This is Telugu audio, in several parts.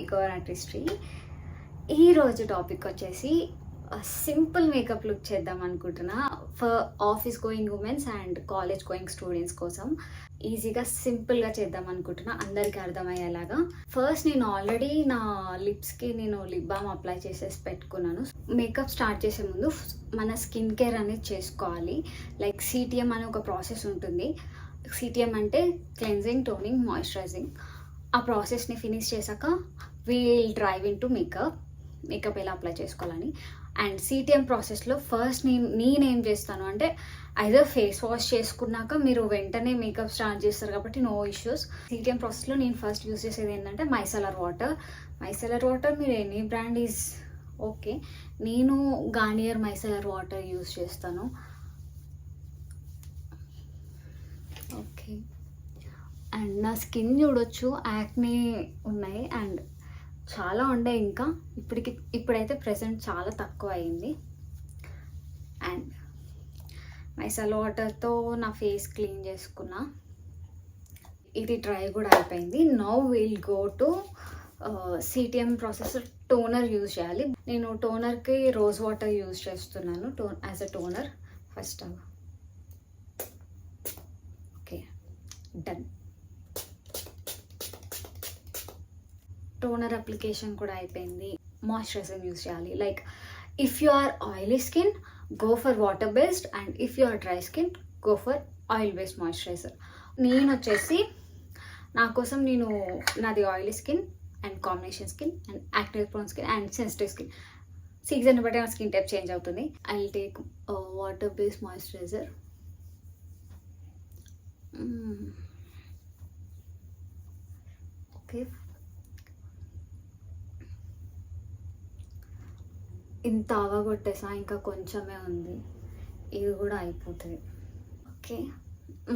Makeover artistry. ఈరోజు టాపిక్ వచ్చేసి సింపుల్ మేకప్ లుక్ చేద్దాం అనుకుంటున్నా for office going women's and college going students కోసం. ఈజీగా సింపుల్గా చేద్దాం అనుకుంటున్నా, అందరికీ అర్థమయ్యేలాగా. ఫస్ట్ నేను ఆల్రెడీ నా లిప్స్కి నేను లిప్ బామ్ అప్లై చేసేసి పెట్టుకున్నాను. మేకప్ స్టార్ట్ చేసే ముందు మన స్కిన్ కేర్ అనేది చేసుకోవాలి. లైక్ సిటిఎం అనే ఒక ప్రాసెస్ ఉంటుంది. సిటిఎం అంటే క్లెన్జింగ్, టోనింగ్, మాయిశ్చరైజింగ్. ఆ ప్రాసెస్ని ఫినిష్ చేశాక we'll drive into makeup ఎలా అప్లై చేసుకోవాలని. అండ్ సిటిఎం ప్రాసెస్లో ఫస్ట్ నేనేం చేస్తాను అంటే, ఐదర్ ఫేస్ వాష్ చేసుకున్నాక మీరు వెంటనే మేకప్ స్టార్ట్ చేస్తారు కాబట్టి నో ఇష్యూస్. సిటిఎం ప్రాసెస్లో నేను ఫస్ట్ యూజ్ చేసేది ఏంటంటే మైసెలర్ వాటర్. మీరు ఎనీ బ్రాండ్ ఈజ్ ఓకే. నేను గార్నియర్ మైసెలర్ వాటర్ యూజ్ చేస్తాను. ఓకే, అండ్ నా స్కిన్ చూడొచ్చు, యాక్నే ఉన్నాయి అండ్ చాలా ఉండే. ఇంకా ఇప్పుడైతే ప్రెసెంట్ చాలా తక్కువ అయింది. అండ్ మైసెలర్ వాటర్తో నా ఫేస్ క్లీన్ చేసుకున్నా. ఇది డ్రై కూడా అయిపోయింది. Now will go to CTM process. Toner use చేయాలి. నేను టోనర్కి రోజ్ వాటర్ యూజ్ చేస్తున్నాను as a toner first. Okay, done. Toner application కూడా అయిపోయింది. మాయిశ్చరైజర్ యూజ్ చేయాలి. Like if you are oily skin go for water based, and if you are dry skin go for oil based moisturizer. నేను వచ్చేసి నా కోసం నాది oily skin and combination skin and acne prone skin and sensitive skin. Season బట్టి నా స్కిన్ టైప్ చేంజ్ అవుతుంది. I will take water based moisturiser. Okay, ఇంత అవగొట్టేసా, ఇంకా కొంచెమే ఉంది. ఇది కూడా అయిపోతుంది. ఓకే,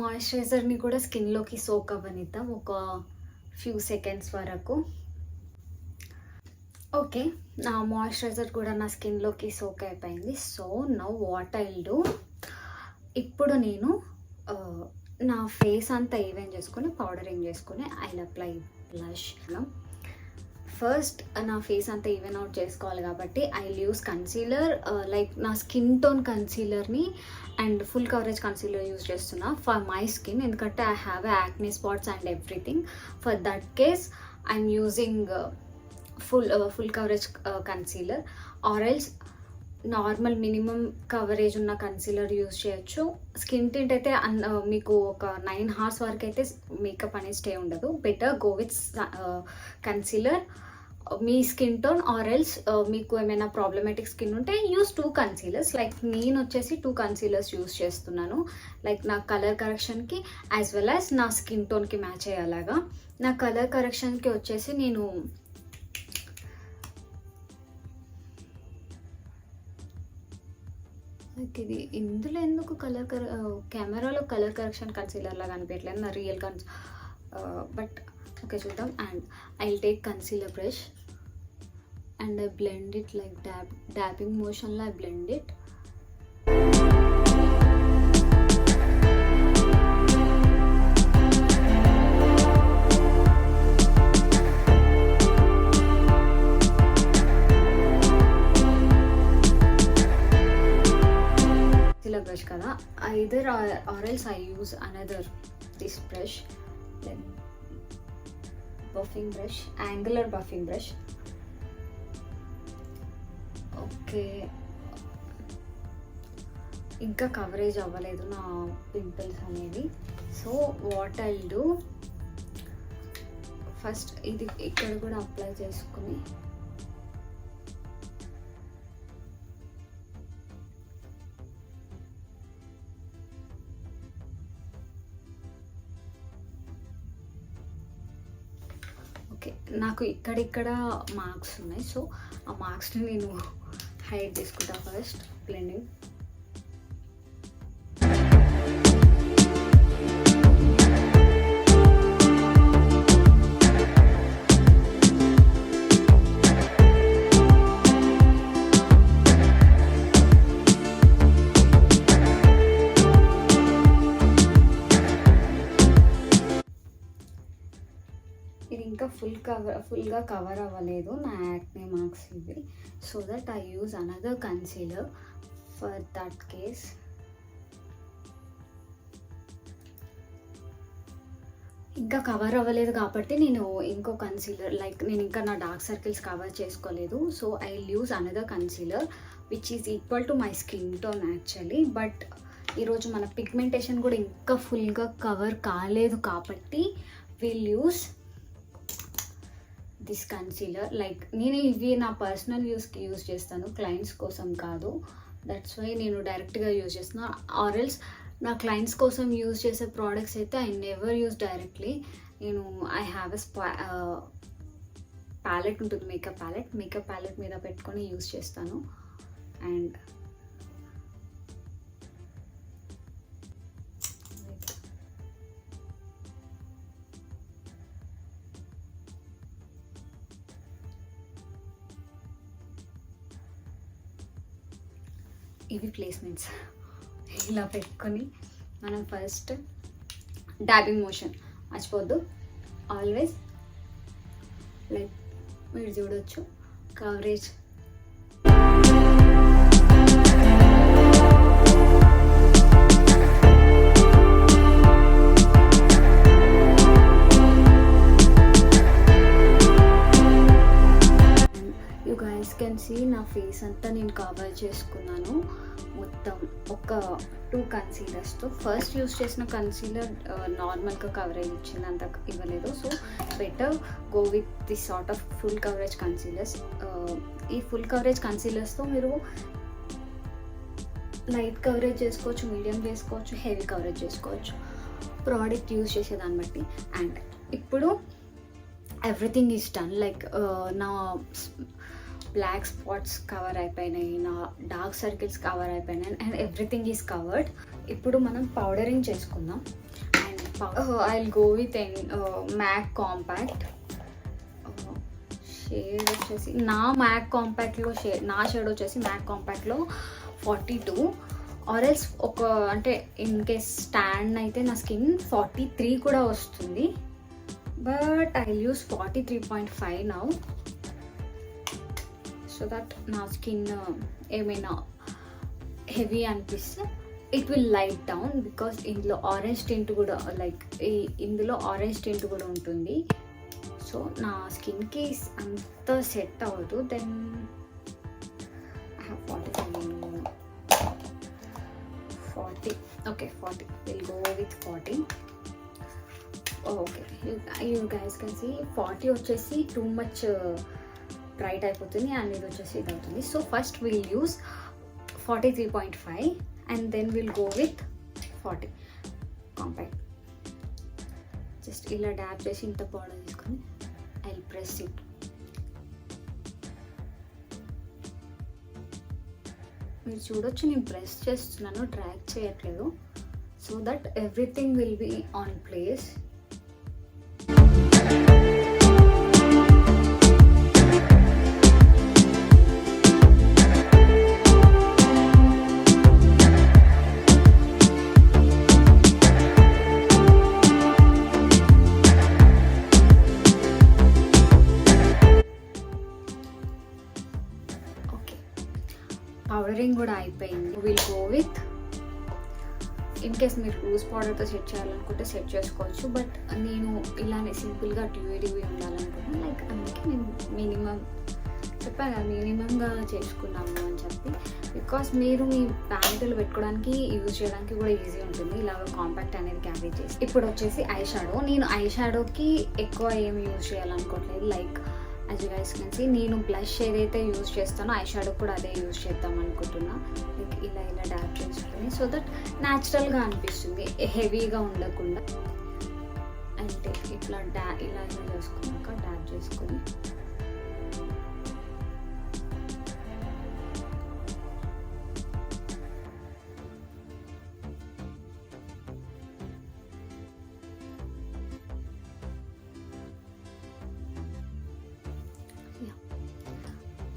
మాయిశ్చరైజర్ని కూడా స్కిన్లోకి సోక్ అవ్వనిద్దాం ఒక ఫ్యూ సెకండ్స్ వరకు. ఓకే, నా మాయిశ్చరైజర్ కూడా నా స్కిన్లోకి సోక్ అయిపోయింది. So now what I will do, ఇప్పుడు నేను నా ఫేస్ అంతా ఈవెన్ చేసుకొని పౌడరింగ్ చేసుకొని I will apply blush. First నా ఫేస్ అంతా ఈవెన్ అవుట్ చేసుకోవాలి కాబట్టి I will use concealer. Like నా స్కిన్ టోన్ కన్సీలర్ని and full coverage concealer use చేస్తున్నా ఫర్ మై స్కిన్, ఎందుకంటే I have acne spots and everything. For that case I'm using full coverage concealer or else normal minimum coverage ఉన్న కన్సీలర్ యూజ్ చేయొచ్చు. స్కిన్ టింట్ అయితే మీకు ఒక 9 hours వరకు అయితే మేకప్ అనేది స్టే ఉండదు. Better go with concealer. Me skin tone or else మీకు ఏమైనా ప్రాబ్లమాటిక్ స్కిన్ ఉంటే యూస్ 2 concealers. లైక్ నేను వచ్చేసి 2 concealers యూస్ చేస్తున్నాను. లైక్ నా కలర్ కరెక్షన్కి యాజ్ వెల్ యాజ్ నా స్కిన్ టోన్కి మ్యాచ్ అయ్యేలాగా. నా కలర్ కరెక్షన్కి వచ్చేసి నేను ఇది ఇందులో ఎందుకు కెమెరాలో కలర్ కరెక్షన్ కన్సీలర్ లాగా అనిపించట్లేదు, నా రియల్ బట్ ఓకే చూద్దాం. And I will take concealer brush and I blend it like dabbing మోషన్లో ఐ బ్లెండ్ ఇట్. బ్రష్ కదా, either or else I use another this brush, then buffing brush, angular buffing brush. Okay, ఇంకా కవరేజ్ అవ్వలేదు నా పింపుల్స్ అనేవి. So what I will do, first ఇది ఇక్కడ కూడా అప్లై చేసుకుని ఓకే. నాకు ఇక్కడిక్కడ మార్క్స్ ఉన్నాయి. సో ఆ మార్క్స్ని నేను హైడ్ చేసుకుంటా ఫస్ట్ బ్లెండింగ్. ఇంకా ఫుల్ ఫుల్గా కవర్ అవ్వలేదు నా యాక్నే మార్క్స్ ఇవి. So that I use another concealer for that case. ఇంకా కవర్ అవ్వలేదు కాబట్టి నేను ఇంకో కన్సీలర్, లైక్ నేను ఇంకా నా డార్క్ సర్కిల్స్ కవర్ చేసుకోలేదు. So I use another concealer which is equal to my skin tone actually. But ఈరోజు మన పిగ్మెంటేషన్ కూడా ఇంకా ఫుల్గా కవర్ కాలేదు కాబట్టి will use this concealer. Like నేను ఇవి నా పర్సనల్ యూస్కి యూజ్ చేస్తాను, క్లయింట్స్ కోసం కాదు. దట్స్ వై నేను డైరెక్ట్గా యూజ్ చేస్తున్నాను. ఆర్ఎల్స్ నా క్లయింట్స్ కోసం యూజ్ చేసే ప్రోడక్ట్స్ అయితే ఐ నెవర్ యూజ్ డైరెక్ట్లీ. నేను ఐ హ్యావ్ ఎ ప్యాలెట్ ఉంటుంది, మేకప్ ప్యాలెట్ మీద పెట్టుకొని యూజ్ చేస్తాను. అండ్ ఇవి ప్లేస్మెంట్స్ ఇలా పెట్టుకొని మనం ఫస్ట్ డాబింగ్ మోషన్ మర్చిపోద్దు ఆల్వేస్. లైక్ మీరు చూడొచ్చు కవరేజ్ నా ఫేస్ అంతా నేను కవర్ చేసుకున్నాను మొత్తం ఒక 2 కన్సీలర్స్తో. ఫస్ట్ యూస్ చేసిన కన్సీలర్ నార్మల్గా కవరేజ్ ఇచ్చింది, అంత ఇవ్వలేదు. So better go with this sort of full coverage concealers. ఈ ఫుల్ కవరేజ్ కన్సీలర్స్తో మీరు లైట్ కవరేజ్ చేసుకోవచ్చు, మీడియం చేసుకోవచ్చు, హెవీ కవరేజ్ చేసుకోవచ్చు, ప్రోడక్ట్ యూజ్ చేసేదాన్ని బట్టి. అండ్ ఇప్పుడు ఎవ్రీథింగ్ ఈజ్ డన్. లైక్ నా బ్లాక్ స్పాట్స్ కవర్ అయిపోయినాయి, నా డార్క్ సర్కిల్స్ కవర్ అయిపోయినాయి, అండ్ ఎవ్రీథింగ్ ఈజ్ కవర్డ్. ఇప్పుడు మనం పౌడరింగ్ చేసుకుందాం. And I will go with Mac compact shade వచ్చేసి నా షేడ్ వచ్చేసి మ్యాక్ కాంపాక్ట్లో 42. ఆర్ఎల్స్ అంటే ఇన్ కేస్ స్టాండ్ అయితే నా స్కిన్ 43 కూడా వస్తుంది. But I use 43.5 now. So that నా స్కిన్ ఏమైనా హెవీ అనిపిస్తే it will light down. Because ఇందులో ఆరెంజ్ టింట్ కూడా ఇందులో ఆరెంజ్ టింట్ కూడా ఉంటుంది. సో నా స్కిన్కి అంత సెట్ అవ్వదు. Then I have 40. Okay 40 will go with 40. Okay you guys can see 40 వచ్చేసి టూ మచ్ బ్రైట్ అయిపోతుంది అండ్ ఇది వచ్చేసి ఇది అవుతుంది. So first will use 43.5 and then will go with 40 compact. Just ఇలా డ్యాప్ చేసి ఇంత పౌడర్ తీసుకొని ఐ విల్ ప్రెస్ ఇట్. మీరు చూడొచ్చు నేను ప్రెస్ చేస్తున్నాను, డ్రాగ్ చేయట్లేదు. So that everything will be on place. Powdering కూడా అయిపోయింది. Will go with, in case మీరు లూజ్ పౌడర్తో సెట్ చేయాలనుకుంటే సెట్ చేసుకోవచ్చు. బట్ నేను ఇలానే సింపుల్గా డ్యూయీ ఉండాలనుకుంటున్నాను. లైక్ అందుకే నేను చెప్పాను కదా మినిమంగా చేసుకున్నాము అని చెప్పి. బికాస్ మీరు మీ ప్యాంటులు పెట్టుకోవడానికి యూజ్ చేయడానికి కూడా ఈజీ ఉంటుంది ఇలాగ కాంపాక్ట్ అనేది క్యారీ చేసి. ఇప్పుడు వచ్చేసి ఐ షాడో. నేను ఐ షాడోకి ఎక్కువ ఏమి యూజ్ చేయాలనుకోవట్లేదు. Like as you guys can see నేను బ్లష్ ఏదైతే యూజ్ చేస్తానో ఐ షాడో కూడా అదే యూజ్ చేద్దాం అనుకుంటున్నా. లైక్ ఇలా డ్యాప్ చేసుకొని సో దట్ న్యాచురల్గా అనిపిస్తుంది, హెవీగా ఉండకుండా. అంటే ఇట్లా ఇలా చేసుకున్నాక డ్యాప్ చేసుకొని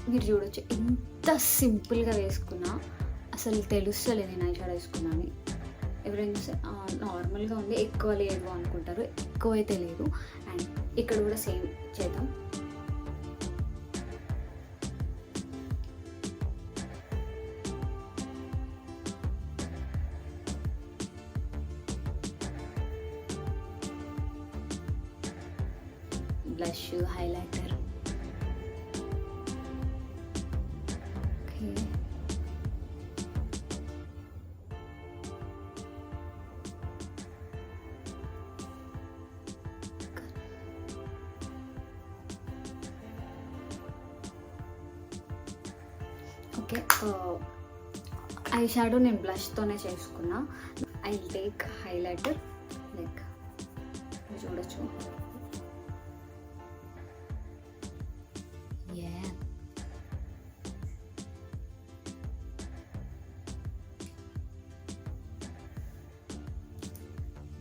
మీరు చూడొచ్చు ఎంత సింపుల్గా వేసుకున్నా అసలు తెలుస్తలేదు నేను ఐ షాడో వేసుకున్నాను. ఎవరైనా నార్మల్గా ఉంది, ఎక్కువ లేదు అనుకుంటారు. ఎక్కువ అయితే లేదు. అండ్ ఇక్కడ కూడా సేమ్ చేద్దాం. Blush, highlighter. Okay, okay. I shadow నేను బ్లష్తోనే చేసుకున్నా. I take highlighter. లైక్ చూడొచ్చు.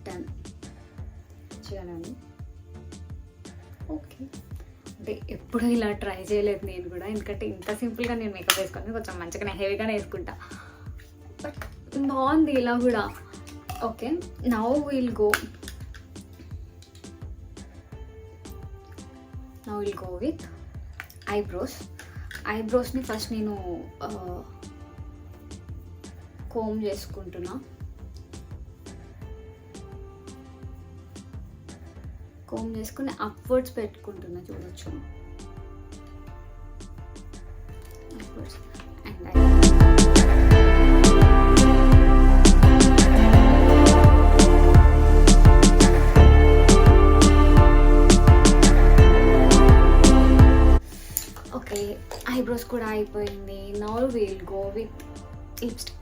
డన్ చేయాలండి. ఓకే, అంటే ఎప్పుడు ఇలా ట్రై చేయలేదు నేను కూడా, ఎందుకంటే ఇంత సింపుల్గా నేను మేకప్ వేసుకొని కొంచెం మంచిగానే హెవీగానే వేసుకుంటా. బట్ బాగుంది ఇలా కూడా. Okay, now will go with eyebrows. ఐబ్రోస్ని ఫస్ట్ నేను కోమ్ చేసుకుంటున్నా. కోమ్ చేసుకుని అప్వర్డ్స్ పెట్టుకుంటున్నా, చూడొచ్చు. అప్వర్డ్స్ అండ్ ఓకే, ఐబ్రోస్ కూడా అయిపోయింది. Now will go with lipstick.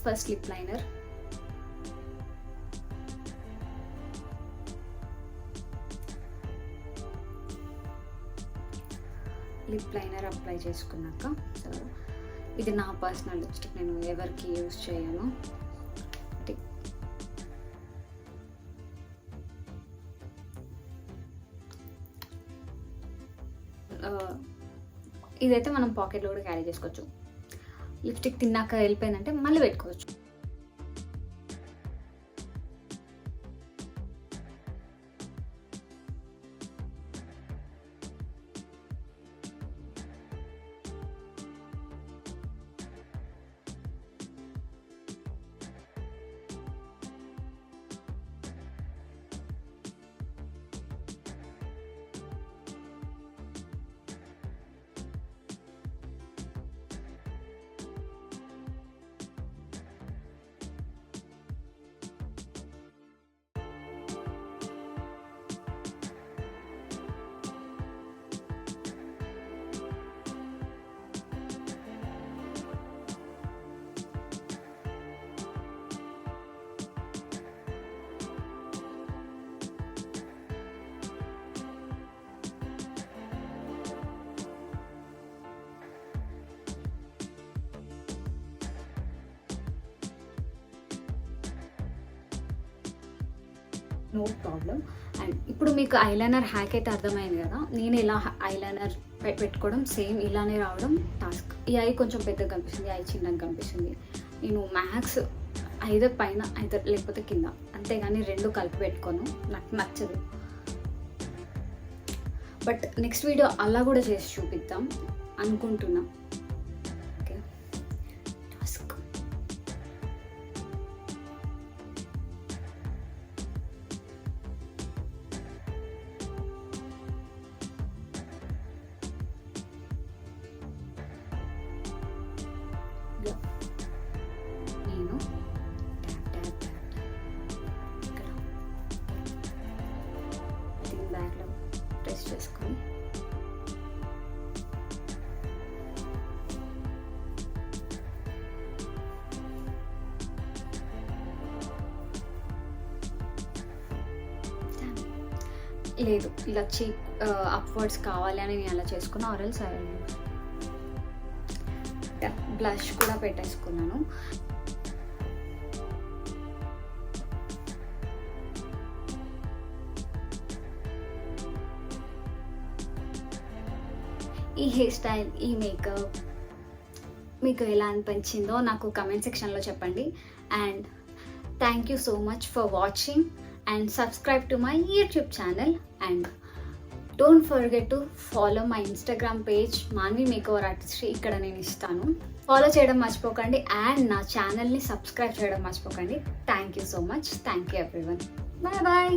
First lip liner. Lip liner apply చేసుకున్నాక, సో ఇది నా పర్సనల్ లిప్స్టిక్, నేను ఎవరికి యూజ్ చేయను. ఇదైతే మనం పాకెట్లో కూడా క్యారీ చేసుకోవచ్చు. లిప్స్టిక్ తిన్నాక వెళ్ళిపోయిందంటే మళ్ళీ పెట్టుకోవచ్చు. No problem. అండ్ ఇప్పుడు మీకు ఐలైనర్ హ్యాక్ అయితే అర్థమైంది కదా. నేను ఇలా ఐలైనర్ పెట్టుకోవడం సేమ్ ఇలానే రావడం టాస్క్. ఈ ఐ కొంచెం పెద్దగా కనిపిస్తుంది, ఐ చిన్నగా కనిపిస్తుంది. నేను మ్యాక్స్ ఐదర్ పైన ఐదర్ లేకపోతే కింద, అంతేగాని రెండు కలిపి పెట్టుకోను, నాకు నచ్చదు. బట్ నెక్స్ట్ వీడియో అలా కూడా చేసి చూపిద్దాం అనుకుంటున్నా. Okay, task. నేను ట్యాప్ ట్యాప్ ట్యాప్ ఇక్కడ దీని బ్యాగ్లో ప్రెస్ చేసుకొని లేదు ఇలా చీక్ అప్వర్డ్స్ కావాలి అని నేను అలా చేసుకున్నా. ఆరల్స్ బ్లష్ కూడా పెట్టేసుకున్నాను. ఈ హెయిర్ స్టైల్, ఈ మేకప్ మీకు ఎలా అనిపించిందో నాకు కమెంట్ సెక్షన్లో చెప్పండి. And thank you so much for watching and subscribe to my YouTube channel. And don't forget to follow my Instagram page Manvi makeover artistry. ఇక్కడ నేను ఇస్తాను, ఫాలో చేయడం మర్చిపోకండి. అండ్ నా ఛానల్ని సబ్స్క్రైబ్ చేయడం మర్చిపోకండి. Thank you so much. Thank you everyone. Bye bye.